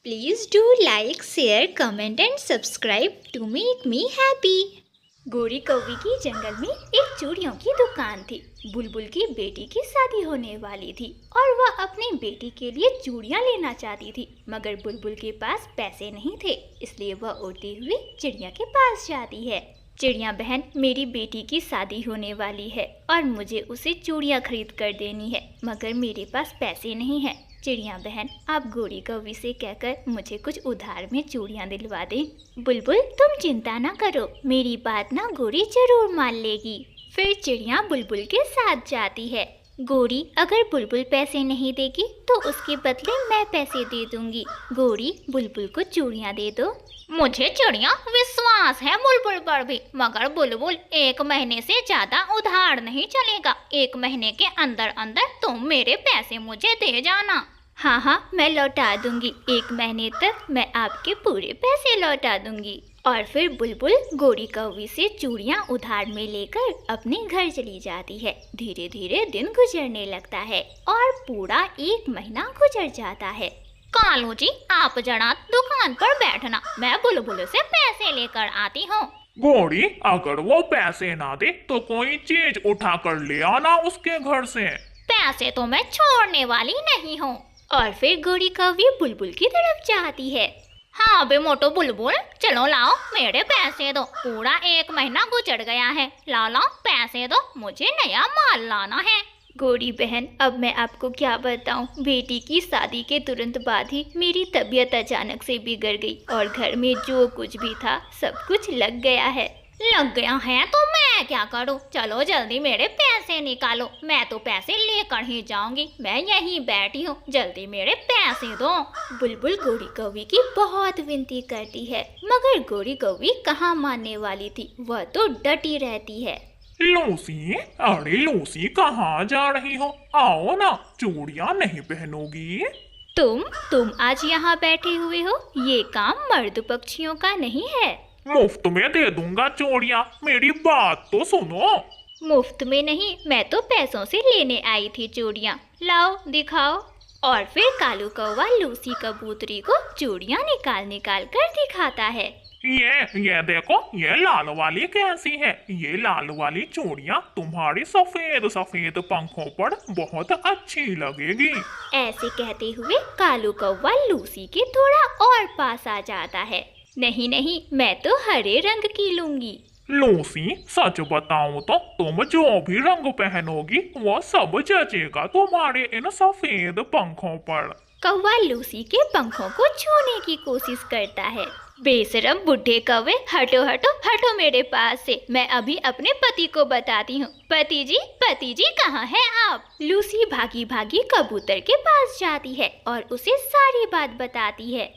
Please do like, share, comment and subscribe to make me happy। गोरी कौवी की जंगल में एक चूड़ियों की दुकान थी। बुलबुल की बेटी की शादी होने वाली थी और वह अपनी बेटी के लिए चूड़ियां लेना चाहती थी, मगर बुलबुल के पास पैसे नहीं थे, इसलिए वह उड़ती हुई चिड़िया के पास जाती है। चिड़िया बहन, मेरी बेटी की शादी होने वाली है और मुझे उसे चूड़ियां खरीद कर देनी है, मगर मेरे पास पैसे नहीं है। चिड़िया बहन, आप गोरी कौवी से कहकर मुझे कुछ उधार में चूड़ियां दिलवा दें। बुलबुल, तुम चिंता ना करो, मेरी बात ना गोरी जरूर मान लेगी। फिर चिड़िया बुलबुल के साथ जाती है। गोरी, अगर बुलबुल पैसे नहीं देगी तो उसके बदले मैं पैसे दे दूंगी। गोरी, बुलबुल को चूड़ियां दे दो। मुझे चिड़िया विश्वास है बुलबुल पर भी, मगर बुलबुल 1 महीने से ज्यादा उधार नहीं चलेगा। 1 महीने के अंदर अंदर तुम मेरे पैसे मुझे दे जाना। हाँ, मैं लौटा दूंगी। 1 महीने तक मैं आपके पूरे पैसे लौटा दूंगी। और फिर बुलबुल गोरी कौवी से चूड़ियां उधार में लेकर अपने घर चली जाती है। धीरे धीरे दिन गुजरने लगता है और पूरा 1 महीना गुजर जाता है। कालू जी, आप जरा दुकान पर बैठना, मैं बुलबुल से पैसे लेकर आती हूँ। गोरी, अगर वो पैसे ना दे तो कोई चीज उठा कर ले आना उसके घर से। पैसे तो मैं छोड़ने वाली नहीं हूँ। और फिर गोरी कौवी बुलबुल की तरफ जाती है। हाँ बे मोटो बुलबुल, चलो लाओ मेरे पैसे दो, पूरा 1 महीना गुजर गया है। लाओ पैसे दो, मुझे नया माल लाना है। गोरी बहन, अब मैं आपको क्या बताऊं, बेटी की शादी के तुरंत बाद ही मेरी तबीयत अचानक से बिगड़ गई और घर में जो कुछ भी था सब कुछ लग गया है। लग गया है तो मैं क्या करूं? चलो जल्दी मेरे पैसे निकालो, मैं तो पैसे लेकर ही जाऊंगी। मैं यहीं बैठी हूँ, जल्दी मेरे पैसे दो। बुलबुल गोरी कौवी की बहुत विनती करती है, मगर गोरी कौवी कहाँ मानने वाली थी, वह तो डटी रहती है। लूसी, अरे लूसी, कहाँ जा रही हो? आओ ना, चूड़ियां नहीं पहनोगी? तुम आज यहाँ बैठे हुए हो, ये काम मर्द पक्षियों का नहीं है। मुफ्त में दे दूंगा चूड़ियां, मेरी बात तो सुनो। मुफ्त में नहीं, मैं तो पैसों से लेने आई थी चूड़ियां। लाओ दिखाओ। और फिर कालू कौवा लूसी कबूतरी को चूड़ियां निकाल कर दिखाता है। ये देखो, ये लाल वाली कैसी है? ये लाल वाली चूड़ियां तुम्हारी सफेद सफेद पंखों पर बहुत अच्छी लगेगी। ऐसे कहते हुए कालू कौवा लूसी के थोड़ा और पास आ जाता है। नहीं, मैं तो हरे रंग की लूंगी। लूसी, सच बताऊं तो तुम जो भी रंग पहनोगी वो सब जचेगा तुम्हारे इन सफेद पंखों पर। कौवा लूसी के पंखों को छूने की कोशिश करता है। बेशरम बुढ़े कौवे, हटो मेरे पास से, मैं अभी अपने पति को बताती हूँ। पति जी कहाँ हैं आप? लूसी भागी भागी कबूतर के पास जाती है और उसे सारी बात बताती है।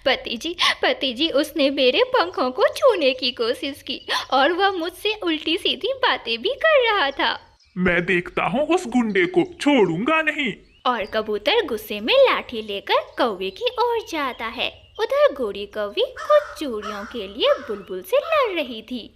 पति जी, उसने मेरे पंखों को छूने की कोशिश की और वह मुझसे उल्टी सीधी बातें भी कर रहा था। मैं देखता हूँ उस गुंडे को, छोड़ूंगा नहीं। और कबूतर गुस्से में लाठी लेकर कौवे की ओर जाता है। उधर गोरी कौवी कुछ चूड़ियों के लिए बुलबुल से लड़ रही थी।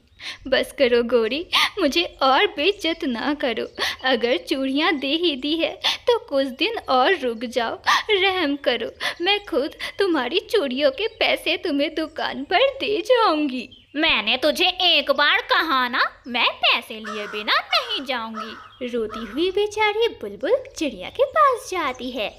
बस करो गोरी, मुझे और बेइज्जत ना करो। अगर चूड़ियां दे ही दी है तो कुछ दिन और रुक जाओ, रहम करो। मैं खुद तुम्हारी चूड़ियों के पैसे तुम्हें दुकान पर दे जाऊंगी। मैंने तुझे एक बार कहा ना, मैं पैसे लिए बिना नहीं जाऊंगी। रोती हुई बेचारी बुलबुल चिड़िया के पास जाती है।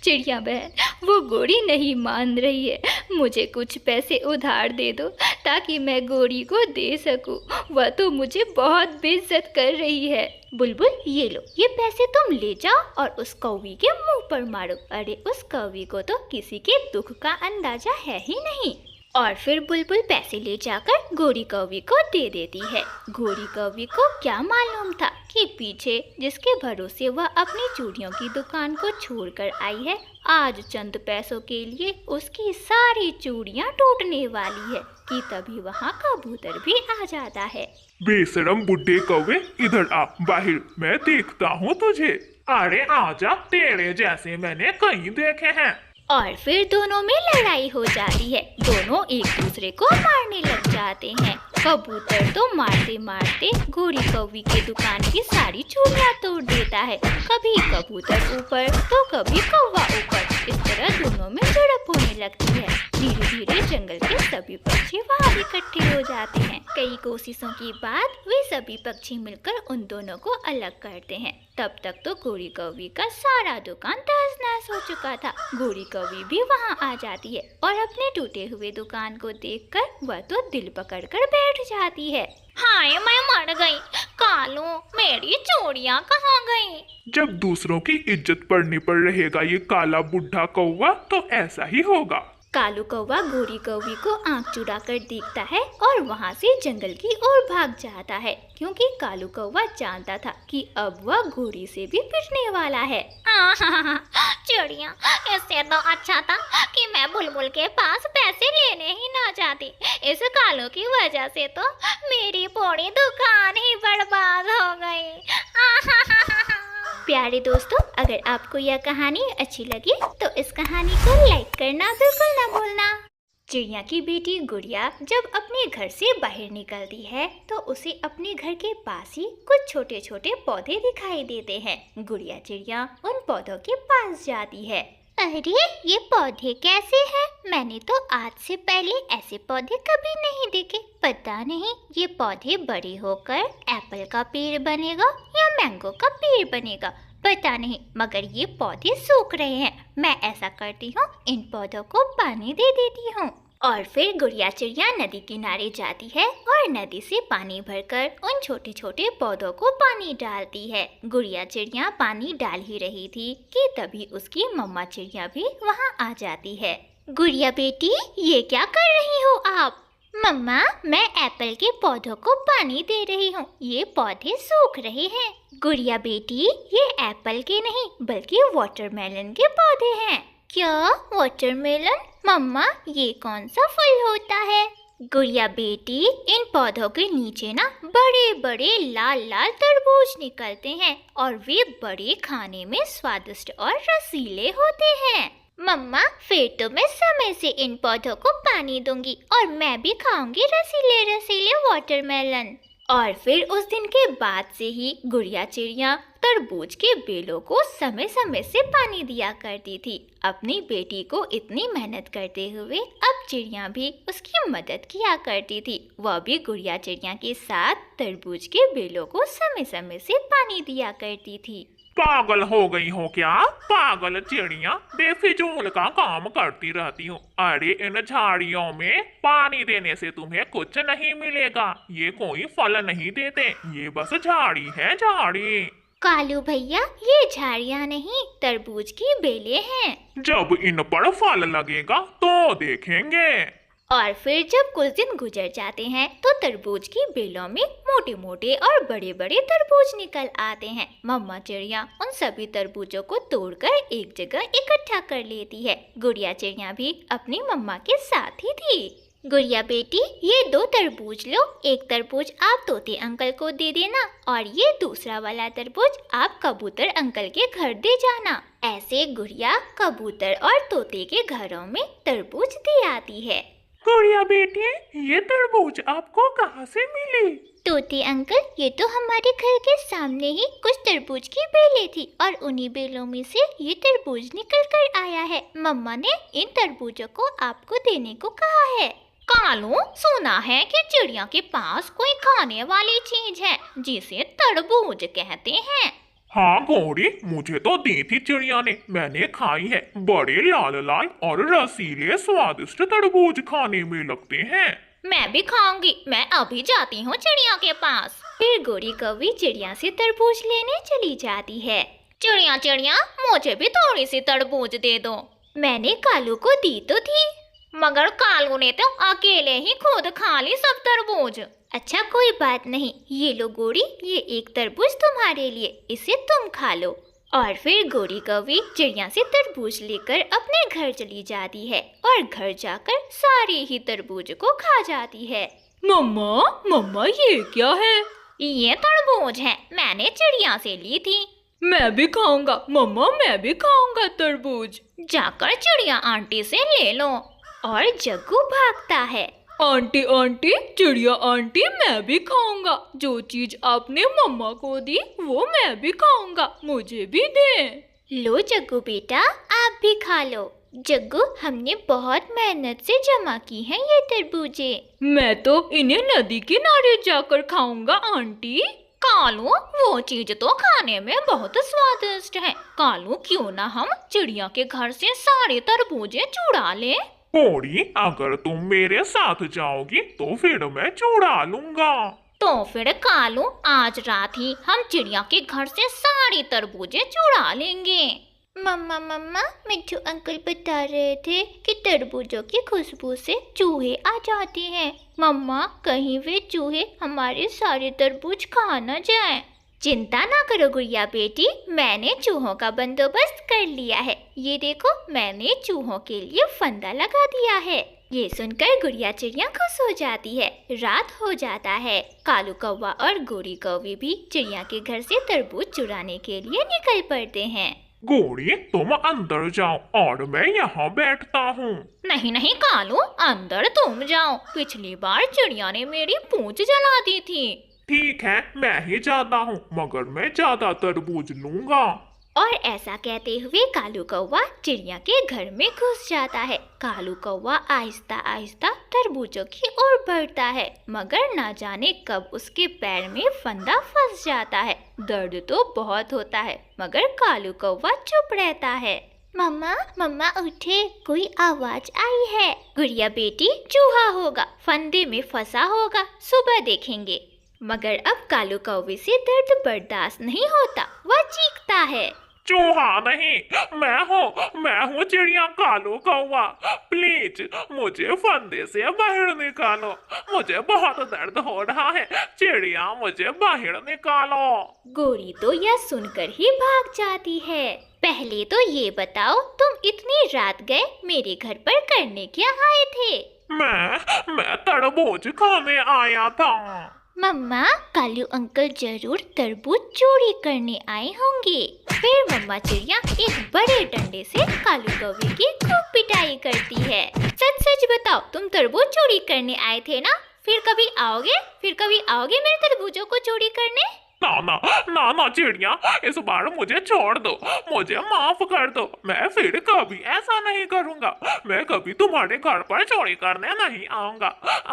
चिड़िया बहन, वो गोरी नहीं मान रही है, मुझे कुछ पैसे उधार दे दो ताकि मैं गोरी को दे सकूं। वह तो मुझे बहुत बेइज्जत कर रही है। बुलबुल, ये लो, ये पैसे तुम ले जाओ और उस कौवी के मुंह पर मारो। अरे उस कौवी को तो किसी के दुख का अंदाजा है ही नहीं। और फिर बुलबुल पैसे ले जाकर गोरी कौवी को दे देती है। गोरी कौवी को क्या मालूम था कि पीछे जिसके भरोसे वह अपनी चूड़ियों की दुकान को छोड़कर आई है, आज चंद पैसों के लिए उसकी सारी चूड़ियां टूटने वाली है कि तभी वहाँ कबूतर भी आ जाता है। बेशरम बुड्ढे कौवे, इधर आ, बाहर, मैं देखता हूँ तुझे। अरे आजा, तेरे जैसे मैंने कई देखे हैं। और फिर दोनों में लड़ाई हो जाती है। दोनों एक दूसरे को मारने लग जाते हैं। कबूतर तो मारते मारते गोरी कौवी के दुकान की सारी चूड़ियां तोड़ देता है। कभी कबूतर ऊपर तो कभी कौवा ऊपर। इस तरह दोनों में झड़प होने लगती है। धीरे धीरे जंगल के सभी पक्षी वहाँ इकट्ठे हो जाते हैं। कई कोशिशों के बाद वे सभी पक्षी मिलकर उन दोनों को अलग करते हैं। तब तक तो गोरी कौवी का सारा दुकान तहस-नहस हो चुका था। गोरी कौवी भी वहाँ आ जाती है और अपने टूटे हुए दुकान को देखकर वह तो दिल पकड़कर बैठ जाती है। हाय, मैं मर गई। कालू, मेरी चूड़ियाँ कहाँ गई? जब दूसरों की इज्जत पड़ने पर रहेगा ये काला बुढ़ा कौवा तो ऐसा ही होगा। कालू कौवा गोरी कौवी को आंख चुरा कर देखता है और वहाँ से जंगल की ओर भाग जाता है, क्योंकि कालू कौवा जानता था कि अब वह गोरी से भी पिटने वाला है। चिड़िया, इससे तो अच्छा था कि मैं बुलबुल के पास पैसे लेने ही ना जाती। इस कालू की वजह से तो मेरी पूरी दुकान ही बर्बाद हो गई। प्यारे दोस्तों, अगर आपको यह कहानी अच्छी लगी तो इस कहानी को लाइक करना बिल्कुल ना भूलना। चिड़िया की बेटी गुड़िया जब अपने घर से बाहर निकलती है तो उसे अपने घर के पास ही कुछ छोटे छोटे पौधे दिखाई देते हैं। गुड़िया चिड़िया उन पौधों के पास जाती है। अरे, ये पौधे कैसे हैं? मैंने तो आज से पहले ऐसे पौधे कभी नहीं देखे। पता नहीं ये पौधे बड़े होकर एप्पल का पेड़ बनेगा या मैंगो का पेड़ बनेगा, पता नहीं, मगर ये पौधे सूख रहे हैं। मैं ऐसा करती हूँ, इन पौधों को पानी दे देती हूँ। और फिर गुड़िया चिड़िया नदी किनारे जाती है और नदी से पानी भरकर उन छोटे छोटे पौधों को पानी डालती है। गुड़िया चिड़िया पानी डाल ही रही थी कि तभी उसकी मम्मा चिड़िया भी वहाँ आ जाती है। गुड़िया बेटी, ये क्या कर रही हो आप? मम्मा, मैं एप्पल के पौधों को पानी दे रही हूँ, ये पौधे सूख रहे हैं। गुड़िया बेटी, ये एप्पल के नहीं बल्कि वाटरमेलन के पौधे हैं। क्या वाटरमेलन? मम्मा, ये कौन सा फल होता है? गुड़िया बेटी, इन पौधों के नीचे ना बड़े बड़े लाल लाल तरबूज निकलते हैं और वे बड़े खाने में स्वादिष्ट और रसीले होते हैं। मम्मा, फिर तो मैं समय से इन पौधों को पानी दूंगी और मैं भी खाऊंगी रसीले रसीले वाटरमेलन। और फिर उस दिन के बाद से ही गुड़िया चिड़िया तरबूज के बेलों को समय समय से पानी दिया करती थी। अपनी बेटी को इतनी मेहनत करते हुए अब चिड़िया भी उसकी मदद किया करती थी। वह भी गुड़िया चिड़िया के साथ तरबूज के बेलों को समय समय से पानी दिया करती थी। पागल हो गई हो क्या? पागल चिड़िया, बेफिजूल का काम करती रहती हूँ। अरे, इन झाड़ियों में पानी देने से तुम्हें कुछ नहीं मिलेगा। ये कोई फल नहीं देते, ये बस झाड़ी है, झाड़ी। कालू भैया, ये झाड़ियाँ नहीं तरबूज की बेलें हैं। जब इन पर फल लगेगा तो देखेंगे। और फिर जब कुछ दिन गुजर जाते हैं तो तरबूज की बेलों में मोटे मोटे और बड़े बड़े तरबूज निकल आते हैं। मम्मा चिड़िया उन सभी तरबूजों को तोड़कर एक जगह इकट्ठा कर लेती है। गुड़िया चिड़िया भी अपनी मम्मा के साथ ही थी। गुड़िया बेटी, ये 2 तरबूज लो। एक तरबूज आप तोते अंकल को दे देना और ये दूसरा वाला तरबूज आप कबूतर अंकल के घर दे जाना। ऐसे गुड़िया कबूतर और तोते के घरों में तरबूज दे आती है। गुड़िया बेटी, ये तरबूज आपको कहाँ से मिली? तोते अंकल, ये तो हमारे घर के सामने ही कुछ तरबूज की बेलें थी और उन्हीं बेलों में से ये तरबूज निकल कर आया है। मम्मा ने इन तरबूजों को आपको देने को कहा है। कालू, सुना है कि चिड़िया के पास कोई खाने वाली चीज है जिसे तरबूज कहते हैं। हाँ गौरी, मुझे तो दी थी चिड़िया ने, मैंने खाई है। बड़े लाल लाल और रसीले स्वादिष्ट तरबूज खाने में लगते हैं। मैं भी खाऊंगी, मैं अभी जाती हूँ चिड़िया के पास। फिर गोरी कौवी चिड़िया से तरबूज लेने चली जाती है। चिड़िया चिड़िया, मुझे भी थोड़ी सी तरबूज दे दो। मैंने कालू को दी तो थी, मगर कालू ने तो अकेले ही खुद खा ली सब तरबूज। अच्छा कोई बात नहीं, ये लो गोरी, ये एक तरबूज तुम्हारे लिए, इसे तुम खा लो। और फिर गोरी कौवी चिड़िया से तरबूज लेकर अपने घर चली जाती है और घर जाकर सारे ही तरबूज को खा जाती है। मम्मा, मम्मा, ये क्या है? ये तरबूज है, मैंने चिड़िया से ली थी। मैं भी खाऊंगा मम्मा, मैं भी खाऊंगा तरबूज। जाकर चिड़िया आंटी से ले लो। और जग्गू भागता है। आंटी आंटी, चिड़िया आंटी, मैं भी खाऊंगा। जो चीज आपने मम्मा को दी वो मैं भी खाऊंगा, मुझे भी दें। लो जग्गू बेटा, आप भी खा लो। जग्गू, हमने बहुत मेहनत से जमा की है ये तरबूजे। मैं तो इन्हें नदी किनारे जाकर खाऊंगा आंटी। कालू, वो चीज तो खाने में बहुत स्वादिष्ट है। कालू, क्यों ना हम चिड़िया के घर से सारे तरबूजे चुरा लें? घोड़ी, अगर तुम मेरे साथ जाओगी तो फिर मैं चुरा लूंगा। तो फिर कालू, आज रात ही हम चिड़िया के घर से सारे तरबूजे चुरा लेंगे। मम्मा मम्मा, मिट्ठू अंकल बता रहे थे कि तरबूजों की खुशबू से चूहे आ जाते हैं। मम्मा, कहीं वे चूहे हमारे सारे तरबूज खा न जाएं। चिंता ना करो गुड़िया बेटी, मैंने चूहों का बंदोबस्त कर लिया है। ये देखो, मैंने चूहों के लिए फंदा लगा दिया है। ये सुनकर गुड़िया चिड़िया खुश हो जाती है। रात हो जाता है। कालू कौवा और गोरी कौवी भी चिड़िया के घर से तरबूज चुराने के लिए निकल पड़ते हैं। घोड़ी, तुम अंदर जाओ और मैं यहाँ बैठता हूँ। नहीं नहीं कालू, अंदर तुम जाओ। पिछली बार चिड़िया ने मेरी पूंछ जला दी थी। ठीक है, मैं ही जाता हूँ, मगर मैं ज्यादा तरबूज लूंगा। और ऐसा कहते हुए कालू कौवा चिड़िया के घर में घुस जाता है। कालू कौवा आहिस्ता आहिस्ता तरबूजों की ओर बढ़ता है, मगर ना जाने कब उसके पैर में फंदा फंस जाता है। दर्द तो बहुत होता है, मगर कालू कौवा चुप रहता है। मम्मा मम्मा उठे, कोई आवाज आई है। गुड़िया बेटी, चूहा होगा, फंदे में फंसा होगा, सुबह देखेंगे। मगर अब कालू कौवे से दर्द बर्दाश्त नहीं होता, वह चीखता है। चूहा नहीं, मैं हूँ चिड़िया कालू कौवा। प्लीज मुझे फंदे से बाहर निकालो, मुझे बहुत दर्द हो रहा है। चिड़िया, मुझे बाहर निकालो। गोरी तो यह सुनकर ही भाग जाती है। पहले तो ये बताओ, तुम इतनी रात गए मेरे घर पर करने क्या आए थे? मैं तरबूज खाने आया था। मम्मा, कालू अंकल जरूर तरबूज चोरी करने आए होंगे। फिर मम्मा चिड़िया एक बड़े डंडे से कालू कौवे की खूब पिटाई करती है। सच सच बताओ, तुम तरबूज चोरी करने आए थे ना? फिर कभी आओगे मेरे तरबूजों को चोरी करने? ना चिड़िया, इस बार मुझे छोड़ दो, मुझे माफ कर दो। मैं फिर कभी ऐसा नहीं करूँगा। मैं कभी तुम्हारे घर पर चोरी करने नहीं आऊँगा।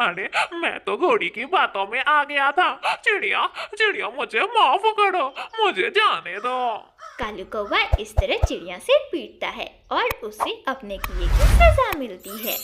अरे, मैं तो घोड़ी की बातों में आ गया था। चिड़िया मुझे माफ करो, मुझे जाने दो। कालू कौवा इस तरह चिड़िया से पीटता है और उसे अपने किए की सजा मिलती है।